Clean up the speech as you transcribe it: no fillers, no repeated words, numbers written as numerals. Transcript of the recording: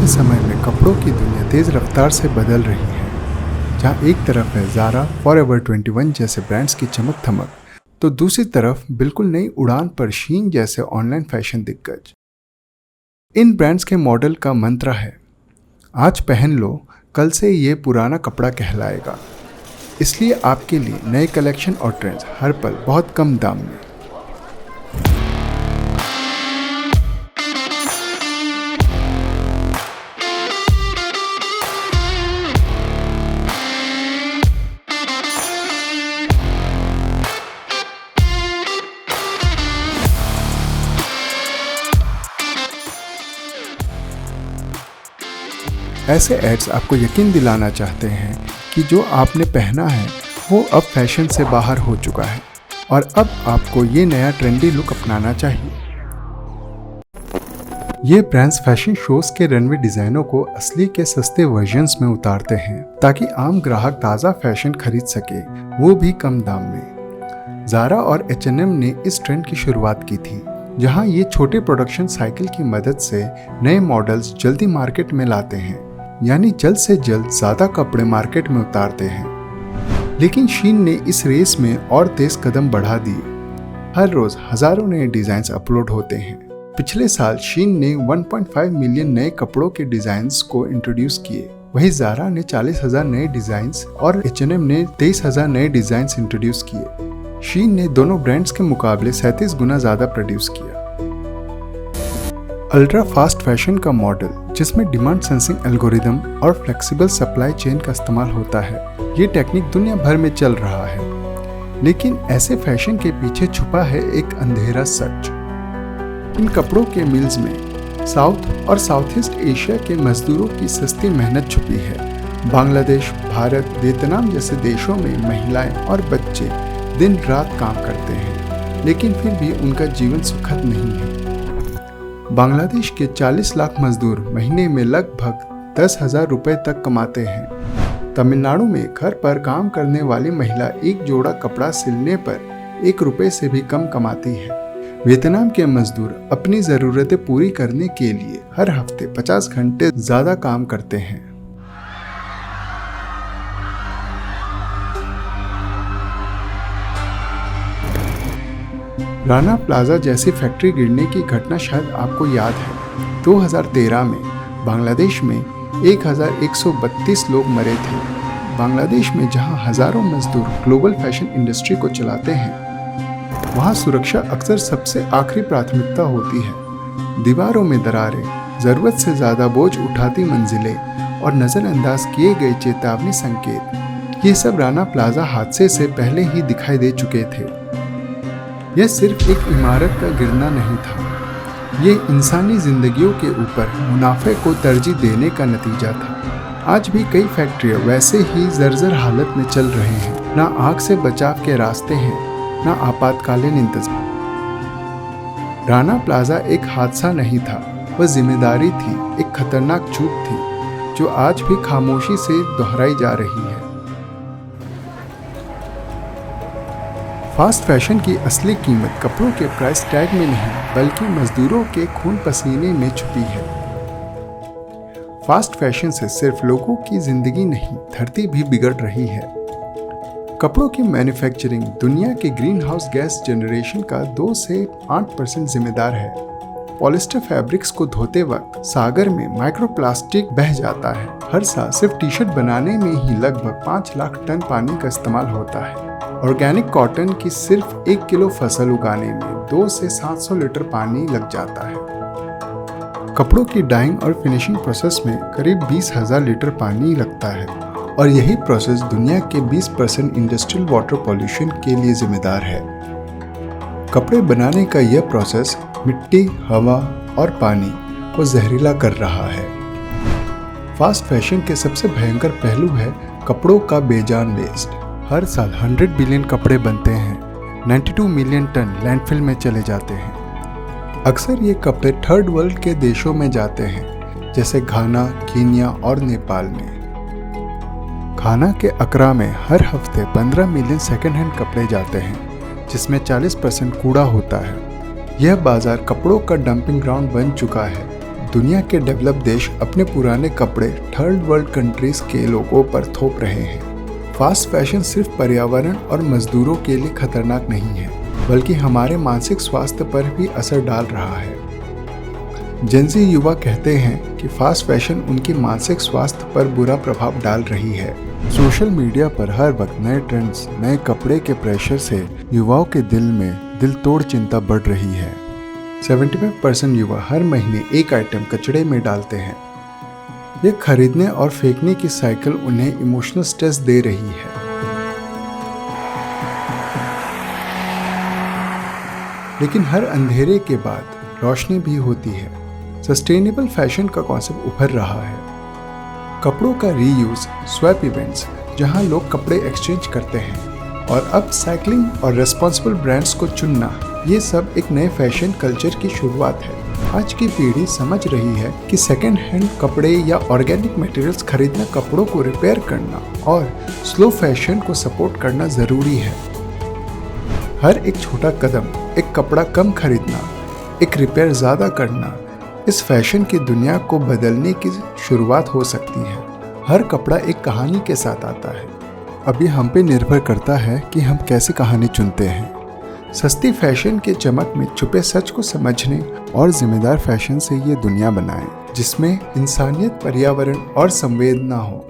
समय में कपड़ों की दुनिया तेज़ रफ्तार से बदल रही है। जहां एक तरफ है ज़ारा, फॉरएवर 21 जैसे ब्रांड्स की चमक धमक, तो दूसरी तरफ बिल्कुल नई उड़ान पर शीन जैसे ऑनलाइन फैशन दिग्गज। इन ब्रांड्स के मॉडल का मंत्र है, आज पहन लो, कल से ये पुराना कपड़ा कहलाएगा। इसलिए आपके लिए नए कलेक्शन और ट्रेंड्स हर पल बहुत कम दाम में। ऐसे एड्स आपको यकीन दिलाना चाहते हैं कि जो आपने पहना है वो अब फैशन से बाहर हो चुका है और अब आपको ये नया ट्रेंडी लुक अपनाना चाहिए। ये ब्रांड्स फैशन शोज के रनवे डिजाइनों को असली के सस्ते वर्जन्स में उतारते हैं ताकि आम ग्राहक ताज़ा फैशन खरीद सके, वो भी कम दाम में। ज़ारा और H&M ने इस ट्रेंड की शुरुआत की थी, जहां ये छोटे प्रोडक्शन साइकिल की मदद से नए मॉडल्स जल्दी मार्केट में लाते हैं, यानी जल्द से जल्द ज़्यादा कपड़े मार्केट में उतारते हैं। लेकिन शीन ने इस रेस में और तेज कदम बढ़ा दिए। हर रोज हजारों नए डिजाइन्स अपलोड होते हैं। पिछले साल शीन ने 1.5 मिलियन नए कपड़ों के डिजाइन्स को इंट्रोड्यूस किए। वहीं ज़ारा ने 40,000 नए डिजाइन्स और H&M ने 23,000 नए डिजाइन्स इंट्रोड्यूस किए। शीन ने दोनों ब्रांड्स के मुकाबले 37 गुना ज़्यादा प्रोड्यूस किया। अल्ट्रा फास्ट फैशन का मॉडल, जिसमें डिमांड सेंसिंग एल्गोरिदम और फ्लेक्सिबल सप्लाई चेन का इस्तेमाल होता है, ये टेक्निक दुनिया भर में चल रहा है। लेकिन ऐसे फैशन के पीछे छुपा है एक अंधेरा सच। इन कपड़ों के मिल्स में साउथ और साउथ ईस्ट एशिया के मजदूरों की सस्ती मेहनत छुपी है। बांग्लादेश, भारत, वियतनाम जैसे देशों में महिलाएं और बच्चे दिन रात काम करते हैं, लेकिन फिर भी उनका जीवन सुखद नहीं है। बांग्लादेश के 40 लाख मजदूर महीने में लगभग 10,000 रुपए तक कमाते हैं। तमिलनाडु में घर पर काम करने वाली महिला एक जोड़ा कपड़ा सिलने पर 1 रुपए से भी कम कमाती है। वियतनाम के मजदूर अपनी ज़रूरतें पूरी करने के लिए हर हफ्ते 50 घंटे ज़्यादा काम करते हैं। राना प्लाजा जैसी फैक्ट्री गिरने की घटना शायद आपको याद है। 2013 में बांग्लादेश में 1132 लोग मरे थे। बांग्लादेश में जहां हजारों मजदूर ग्लोबल फैशन इंडस्ट्री को चलाते हैं, वहां सुरक्षा अक्सर सबसे आखिरी प्राथमिकता होती है। दीवारों में दरारें, जरूरत से ज्यादा बोझ उठाती मंजिलें और नजरअंदाज किए गए चेतावनी संकेत, ये सब राना प्लाजा हादसे से पहले ही दिखाई दे चुके थे। यह सिर्फ एक इमारत का गिरना नहीं था, ये इंसानी जिंदगियों के ऊपर मुनाफे को तरजीह देने का नतीजा था। आज भी कई फैक्ट्रियां वैसे ही जर्जर हालत में चल रहे हैं। ना आग से बचाव के रास्ते हैं, ना आपातकालीन इंतजाम। राना प्लाजा एक हादसा नहीं था, वह जिम्मेदारी थी, एक खतरनाक चूक थी जो आज भी खामोशी से दोहराई जा रही है। फास्ट फैशन की असली कीमत कपड़ों के प्राइस टैग में नहीं, बल्कि मजदूरों के खून पसीने में छुपी है। फास्ट फैशन से सिर्फ लोगों की जिंदगी नहीं, धरती भी बिगड़ रही है। कपड़ों की मैन्युफैक्चरिंग दुनिया के ग्रीन हाउस गैस जनरेशन का 2 से 8% जिम्मेदार है। पॉलिस्टर फैब्रिक्स को धोते वक्त सागर में माइक्रोप्लास्टिक बह जाता है। हर साल सिर्फ टी शर्ट बनाने में ही लगभग 5 लाख टन पानी का इस्तेमाल होता है। ऑर्गेनिक कॉटन की सिर्फ 1 किलो फसल उगाने में 2 से 700 लीटर पानी लग जाता है। कपड़ों की डाइंग और फिनिशिंग प्रोसेस में करीब 20,000 लीटर पानी लगता है और यही प्रोसेस दुनिया के 20% इंडस्ट्रियल वाटर पॉल्यूशन के लिए जिम्मेदार है। कपड़े बनाने का यह प्रोसेस मिट्टी, हवा और पानी को जहरीला कर रहा है। फास्ट फैशन के सबसे भयंकर पहलू है कपड़ों का बेजान वेस्ट। हर साल 100 बिलियन कपड़े बनते हैं, 92 मिलियन टन लैंडफिल में चले जाते हैं। अक्सर ये कपड़े थर्ड वर्ल्ड के देशों में जाते हैं, जैसे घाना, कीनिया और नेपाल में। घाना के अकरा में हर हफ्ते 15 मिलियन सेकेंड हैंड कपड़े जाते हैं, जिसमें 40% कूड़ा होता है। यह बाजार कपड़ों का डंपिंग ग्राउंड बन चुका है। दुनिया के डेवलप देश अपने पुराने कपड़े थर्ड वर्ल्ड कंट्रीज के लोगों पर थोप रहे हैं। फास्ट फैशन सिर्फ पर्यावरण और मजदूरों के लिए खतरनाक नहीं है, बल्कि हमारे मानसिक स्वास्थ्य पर भी असर डाल रहा है। जेनजी युवा कहते हैं कि फास्ट फैशन उनकी मानसिक स्वास्थ्य पर बुरा प्रभाव डाल रही है। सोशल मीडिया पर हर वक्त नए ट्रेंड्स, नए कपड़े के प्रेशर से युवाओं के दिल में दिल तोड़ चिंता बढ़ रही है। 75% युवा हर महीने एक आइटम कचड़े में डालते हैं। ये खरीदने और फेंकने की साइकिल उन्हें इमोशनल स्ट्रेस दे रही है। लेकिन हर अंधेरे के बाद रोशनी भी होती है। सस्टेनेबल फैशन का कॉन्सेप्ट उभर रहा है। कपड़ों का रीयूज, स्वैप इवेंट्स, जहां लोग कपड़े एक्सचेंज करते हैं, और अब साइक्लिंग और रेस्पॉन्सिबल ब्रांड्स को चुनना, ये सब एक नए फैशन कल्चर की शुरुआत है। आज की पीढ़ी समझ रही है कि सेकेंड हैंड कपड़े या ऑर्गेनिक मटेरियल्स खरीदना, कपड़ों को रिपेयर करना और स्लो फैशन को सपोर्ट करना जरूरी है। हर एक छोटा कदम, एक कपड़ा कम खरीदना, एक रिपेयर ज़्यादा करना, इस फैशन की दुनिया को बदलने की शुरुआत हो सकती है। हर कपड़ा एक कहानी के साथ आता है। अभी हम पे निर्भर करता है कि हम कैसे कहानी चुनते हैं। सस्ती फैशन के चमक में छुपे सच को समझने और जिम्मेदार फैशन से ये दुनिया बनाएं, जिसमें इंसानियत, पर्यावरण और संवेदना हो।